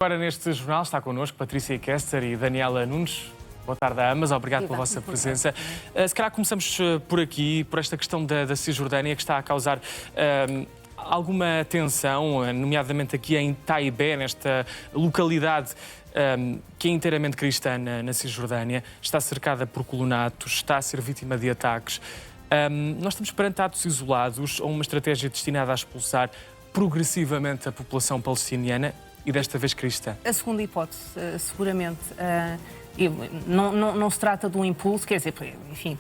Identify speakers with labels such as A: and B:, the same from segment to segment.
A: Agora neste jornal está connosco Patrícia Kester e Daniela Nunes. Boa tarde a ambas, obrigado pela vossa presença. Se calhar começamos por aqui, por esta questão da Cisjordânia, que está a causar alguma tensão, nomeadamente aqui em Taibé, nesta localidade que é inteiramente cristã na Cisjordânia. Está cercada por colonatos, está a ser vítima de ataques. Nós estamos perante atos isolados ou uma estratégia destinada a expulsar progressivamente a população palestiniana e desta vez cristã?
B: A segunda hipótese, seguramente. Não se trata de um impulso, quer dizer, enfim,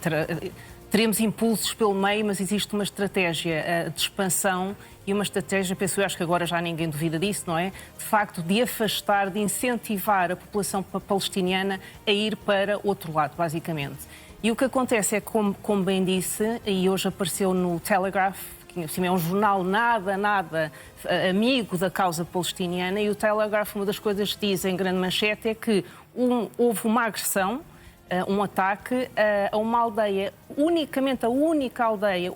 B: teremos impulsos pelo meio, mas existe uma estratégia de expansão e uma estratégia, penso eu, acho que agora já ninguém duvida disso, não é? De facto, de afastar, de incentivar a população palestiniana a ir para outro lado, basicamente. E o que acontece é, como bem disse, e hoje apareceu no Telegraph, que assim, é um jornal nada amigo da causa palestiniana, e o Telegraph, uma das coisas que diz em grande manchete é que houve uma agressão, um ataque a uma aldeia, a única aldeia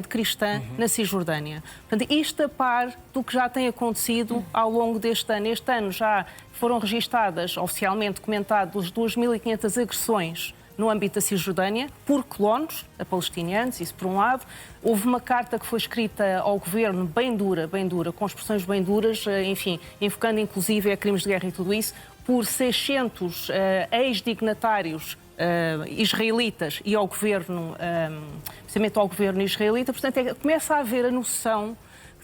B: cristã na Cisjordânia. Portanto, isto a par do que já tem acontecido ao longo deste ano. Este ano já foram registadas, oficialmente documentadas, 2.500 agressões no âmbito da Cisjordânia, por colonos palestinianos, isso por um lado. Houve uma carta que foi escrita ao governo bem dura, com expressões bem duras, enfim, invocando inclusive a crimes de guerra e tudo isso, por 600 ex-dignatários israelitas e ao governo, precisamente ao governo israelita. Portanto, começa a haver a noção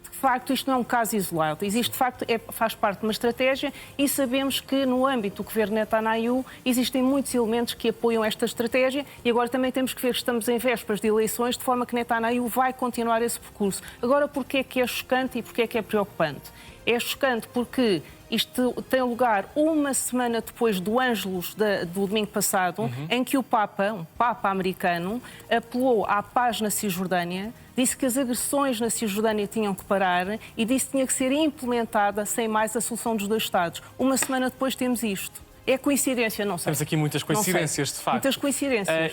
B: de facto, isto não é um caso isolado. Existe, de facto, faz parte de uma estratégia e sabemos que no âmbito do governo Netanyahu existem muitos elementos que apoiam esta estratégia e agora também temos que ver que estamos em vésperas de eleições, de forma que Netanyahu vai continuar esse percurso. Agora, porquê é que é chocante e porquê é que é preocupante? É chocante porque isto tem lugar uma semana depois do Ângelus do domingo passado, em que o Papa, um Papa americano, apelou à paz na Cisjordânia, disse que as agressões na Cisjordânia tinham que parar e disse que tinha que ser implementada, sem mais, a solução dos dois Estados. Uma semana depois temos isto. É coincidência? Não sei.
A: Temos aqui muitas coincidências, de facto.
B: Muitas coincidências.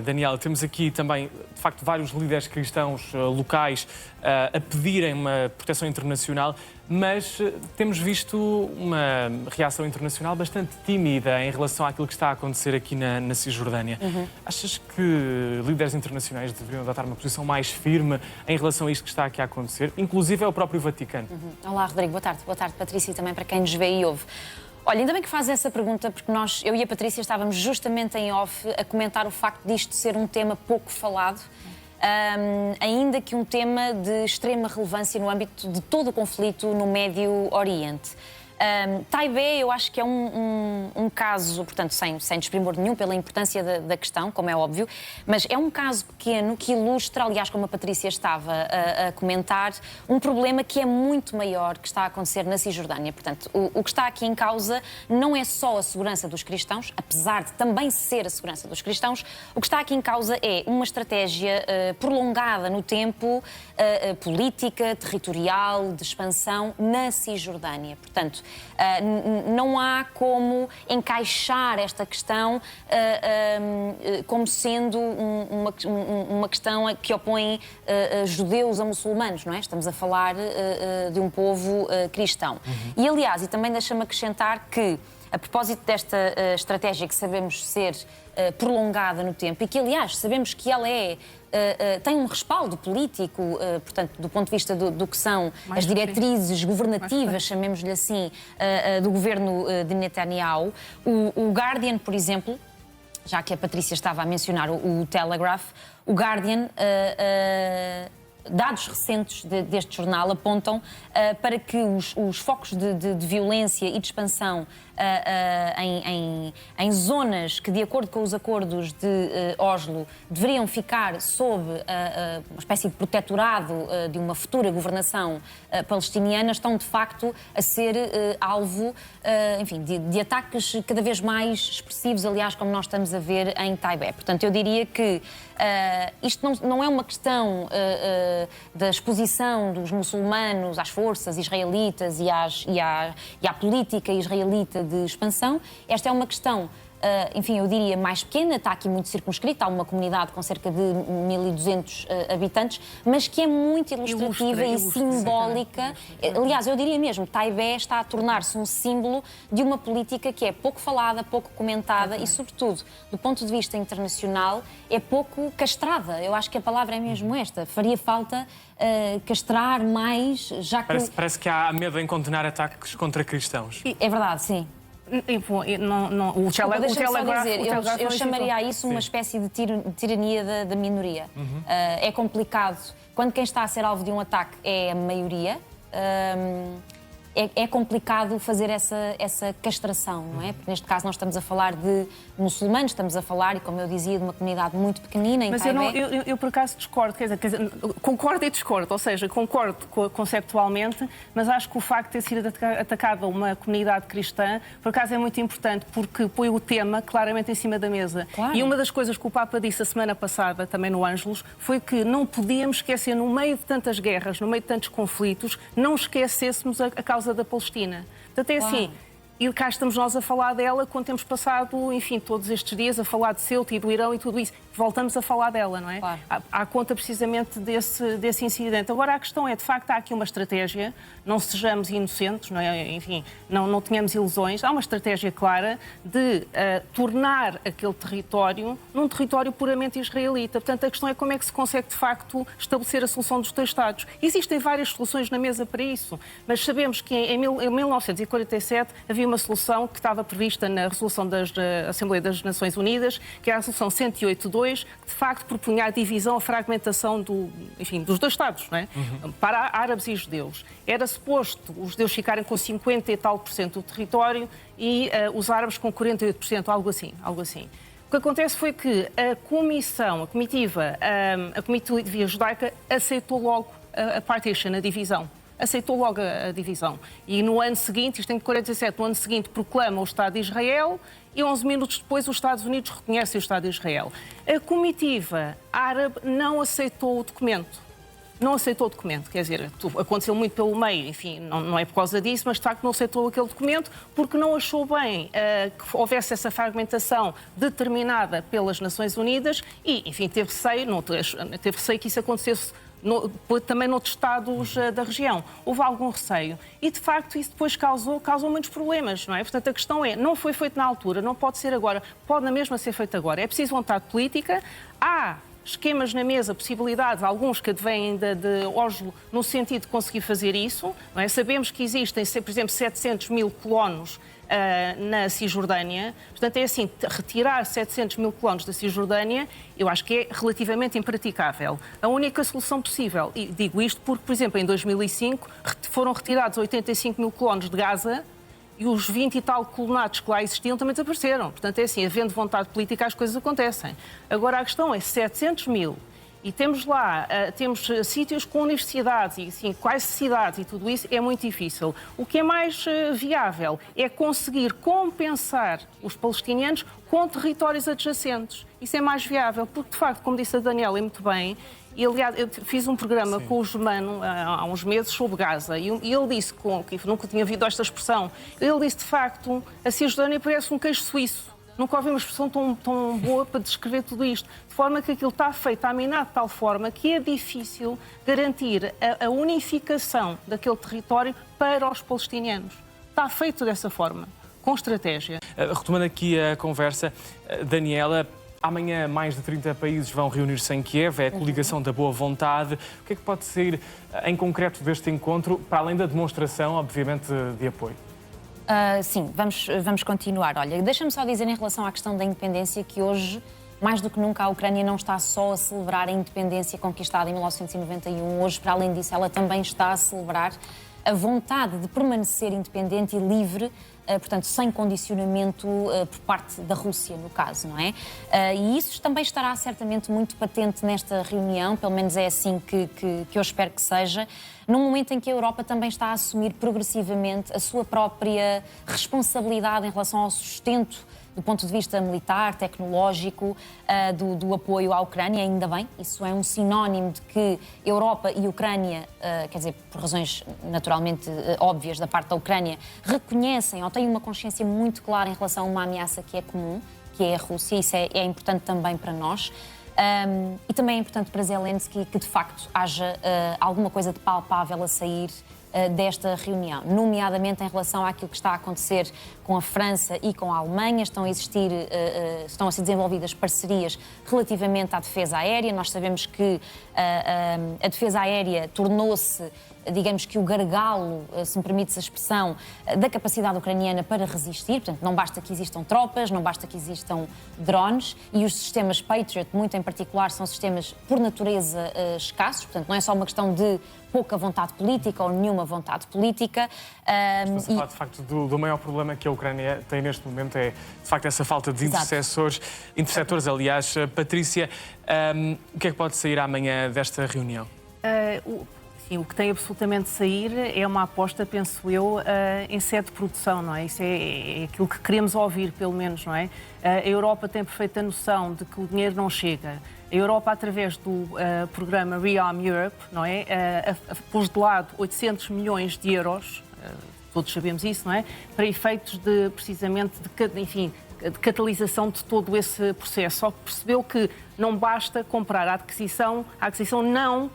A: Daniela, temos aqui também, de facto, vários líderes cristãos locais a pedirem uma proteção internacional, mas temos visto uma reação internacional bastante tímida em relação àquilo que está a acontecer aqui na Cisjordânia. Achas que líderes internacionais deveriam adotar uma posição mais firme em relação a isto que está aqui a acontecer, inclusive é o próprio Vaticano?
C: Olá, Rodrigo. Boa tarde. Boa tarde, Patrícia, e também para quem nos vê e ouve. Olha, ainda bem que faz essa pergunta, porque eu e a Patrícia estávamos justamente em off a comentar o facto disto ser um tema pouco falado, ainda que um tema de extrema relevância no âmbito de todo o conflito no Médio Oriente. Taibé, eu acho que é um caso, portanto, sem desprimor nenhum pela importância da questão, como é óbvio, mas é um caso pequeno que ilustra, aliás, como a Patrícia estava a comentar, um problema que é muito maior que está a acontecer na Cisjordânia. Portanto, o que está aqui em causa não é só a segurança dos cristãos, apesar de também ser a segurança dos cristãos, o que está aqui em causa é uma estratégia prolongada no tempo, política, territorial, de expansão na Cisjordânia. Portanto, não há como encaixar esta questão como sendo uma questão que opõe judeus a muçulmanos, não é? Estamos a falar de um povo cristão. E, aliás, e também deixa-me acrescentar que, a propósito desta estratégia que sabemos ser prolongada no tempo e que, aliás, sabemos que ela tem um respaldo político, portanto, do ponto de vista do que são as diretrizes governativas, chamemos-lhe assim, do governo de Netanyahu. O Guardian, por exemplo, já que a Patrícia estava a mencionar o Telegraph, o Guardian, dados recentes deste jornal apontam para que os focos de violência e de expansão em zonas que, de acordo com os acordos de Oslo, deveriam ficar sob uma espécie de protetorado de uma futura governação palestiniana, estão de facto a ser alvo, enfim, de ataques cada vez mais expressivos, aliás, como nós estamos a ver em Taibé. Portanto, eu diria que isto não é uma questão da exposição dos muçulmanos às forças israelitas e à política israelita de expansão. Esta é uma questão enfim, eu diria mais pequena, está aqui muito circunscrita, há uma comunidade com cerca de 1.200 habitantes, mas que é muito ilustrativa e simbólica. Aliás, eu diria mesmo, Taibé está a tornar-se um símbolo de uma política que é pouco falada, pouco comentada e, sobretudo, do ponto de vista internacional, é pouco castrada. Eu acho que a palavra é mesmo esta. Faria falta castrar mais, já que...
A: Parece que há medo em condenar ataques contra cristãos.
C: É verdade, sim. Eu chamaria a isso uma espécie de tirania da minoria. É complicado. Quando quem está a ser alvo de um ataque é a maioria, é complicado fazer essa castração, não é? Porque neste caso nós estamos a falar de muçulmanos, estamos a falar, e como eu dizia, de uma comunidade muito pequenina em Taibé.
B: Mas eu por acaso discordo, quer dizer, concordo e discordo, ou seja, concordo conceptualmente, mas acho que o facto de ter sido atacada uma comunidade cristã, por acaso é muito importante, porque põe o tema claramente em cima da mesa.
C: Claro.
B: E uma das coisas que o Papa disse a semana passada, também no Ângelus, foi que não podíamos esquecer, no meio de tantas guerras, no meio de tantos conflitos, não esquecêssemos a causa da Palestina. Portanto, é assim, e cá estamos nós a falar dela quando temos passado, enfim, todos estes dias a falar de Ceuta e do Irão e tudo isso. Voltamos a falar dela, não é?
C: Claro.
B: À conta precisamente desse incidente. Agora, a questão é, de facto, há aqui uma estratégia, não sejamos inocentes, não é? Enfim, não tenhamos ilusões. Há uma estratégia clara de tornar aquele território num território puramente israelita. Portanto, a questão é como é que se consegue, de facto, estabelecer a solução dos dois Estados. Existem várias soluções na mesa para isso, mas sabemos que em 1947 havia uma solução que estava prevista na resolução da Assembleia das Nações Unidas, que era a solução 108.2, que de facto propunha a divisão, a fragmentação dos dois Estados, não é? Para árabes e judeus. Era suposto os judeus ficarem com 50 e tal % do território e os árabes com 48%, algo assim. O que acontece foi que a comitiva judaica aceitou logo a partition, a divisão. Aceitou logo a divisão. E no ano seguinte, isto em 47, no ano seguinte, proclama o Estado de Israel e 11 minutos depois os Estados Unidos reconhecem o Estado de Israel. A comitiva árabe não aceitou o documento. Não aceitou o documento, quer dizer, aconteceu muito pelo meio, enfim, não é por causa disso, mas de facto não aceitou aquele documento porque não achou bem que houvesse essa fragmentação determinada pelas Nações Unidas e, enfim, teve receio que isso acontecesse também noutros Estados da região. Houve algum receio. E, de facto, isso depois causou muitos problemas, não é? Portanto, a questão é, não foi feito na altura, não pode ser agora, pode na mesma ser feito agora. É preciso vontade política. Há esquemas na mesa, possibilidades, alguns que advêm de Oslo, no sentido de conseguir fazer isso. Não é? Sabemos que existem, por exemplo, 700 mil colonos na Cisjordânia. Portanto, é assim, retirar 700 mil colonos da Cisjordânia, eu acho que é relativamente impraticável. A única solução possível, e digo isto porque, por exemplo, em 2005 foram retirados 85 mil colonos de Gaza e os 20 e tal colonatos que lá existiam também desapareceram. Portanto, é assim, havendo vontade política, as coisas acontecem. Agora, a questão é 700 mil. E temos lá, temos sítios com universidades e assim, quais cidades e tudo isso, é muito difícil. O que é mais viável é conseguir compensar os palestinianos com territórios adjacentes. Isso é mais viável, porque de facto, como disse a Daniela muito bem, e, aliás, eu fiz um programa com o Germano há uns meses sobre Gaza e ele disse, que nunca tinha ouvido esta expressão, ele disse de facto, a Cisjordânia parece um queijo suíço. Nunca ouvi uma expressão tão boa para descrever tudo isto. De forma que aquilo está feito, está minado de tal forma que é difícil garantir a unificação daquele território para os palestinianos. Está feito dessa forma, com estratégia.
A: Retomando aqui a conversa, Daniela, amanhã mais de 30 países vão reunir-se em Kiev, é a coligação da boa vontade. O que é que pode sair em concreto deste encontro, para além da demonstração, obviamente, de apoio?
C: Sim, vamos continuar. Olha, deixa-me só dizer em relação à questão da independência que hoje, mais do que nunca, a Ucrânia não está só a celebrar a independência conquistada em 1991. Hoje, para além disso, ela também está a celebrar a vontade de permanecer independente e livre, portanto, sem condicionamento por parte da Rússia, no caso, não é? E isso também estará certamente muito patente nesta reunião, pelo menos é assim que eu espero que seja, num momento em que a Europa também está a assumir progressivamente a sua própria responsabilidade em relação ao sustento do ponto de vista militar, tecnológico, do apoio à Ucrânia, ainda bem. Isso é um sinónimo de que Europa e Ucrânia, quer dizer, por razões naturalmente óbvias da parte da Ucrânia, reconhecem ou têm uma consciência muito clara em relação a uma ameaça que é comum, que é a Rússia. Isso é importante também para nós. E também é importante para Zelensky que, de facto, haja alguma coisa de palpável a sair desta reunião, nomeadamente em relação àquilo que está a acontecer com a França e com a Alemanha. Estão a ser desenvolvidas parcerias relativamente à defesa aérea. Nós sabemos que a defesa aérea tornou-se, digamos que o gargalo, se me permite a expressão, da capacidade ucraniana para resistir. Portanto, não basta que existam tropas, não basta que existam drones, e os sistemas Patriot, muito em particular, são sistemas por natureza escassos. Portanto, não é só uma questão de pouca vontade política ou nenhuma vontade política.
A: Estamos a falar, de facto, do maior problema que a Ucrânia tem neste momento, é, de facto, essa falta de intercessores, aliás. Patrícia, o que é que pode sair amanhã desta reunião?
B: Sim, o que tem absolutamente de sair é uma aposta, penso eu, em sede de produção, não é? Isso é aquilo que queremos ouvir, pelo menos, não é? A Europa tem perfeita noção de que o dinheiro não chega. A Europa, através do programa Rearm Europe, não é? Pôs de lado 800 milhões de euros, todos sabemos isso, não é? Para efeitos de, precisamente, de catalisação de todo esse processo. Só que percebeu que não basta comprar a aquisição não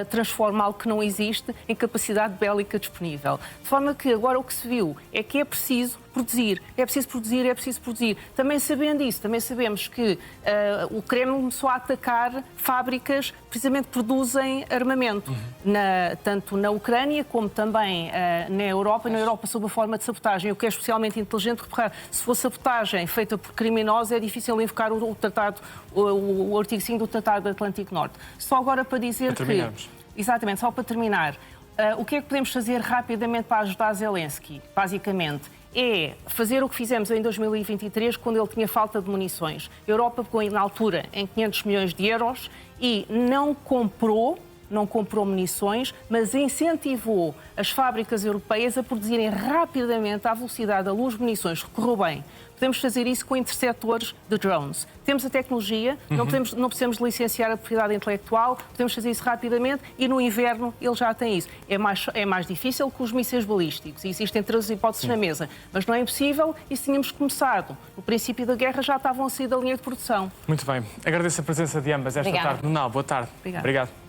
B: transforma algo que não existe em capacidade bélica disponível. De forma que agora o que se viu é que é preciso produzir. Também sabendo isso, também sabemos que o Kremlin começou a atacar fábricas que precisamente produzem armamento, tanto na Ucrânia como também na Europa, sob a forma de sabotagem. O que é especialmente inteligente, repare, se for sabotagem feita por criminosos, é difícil invocar o artigo 5 do Tratado do Atlântico Norte. Só agora para dizer que... Exatamente, só para terminar. O que é que podemos fazer rapidamente para ajudar Zelensky? Basicamente, é fazer o que fizemos em 2023, quando ele tinha falta de munições. A Europa pegou na altura em 500 milhões de euros e não comprou munições, mas incentivou as fábricas europeias a produzirem rapidamente, à velocidade da luz, munições. Correu bem. Podemos fazer isso com interceptores de drones. Temos a tecnologia, não precisamos licenciar a propriedade intelectual, podemos fazer isso rapidamente e no inverno ele já tem isso. É mais difícil que os mísseis balísticos e existem 3 hipóteses na mesa, mas não é impossível e se tínhamos começado no princípio da guerra já estavam a sair da linha de produção.
A: Muito bem. Agradeço a presença de ambas esta tarde no Now. Boa tarde.
B: Obrigada.
A: Obrigado.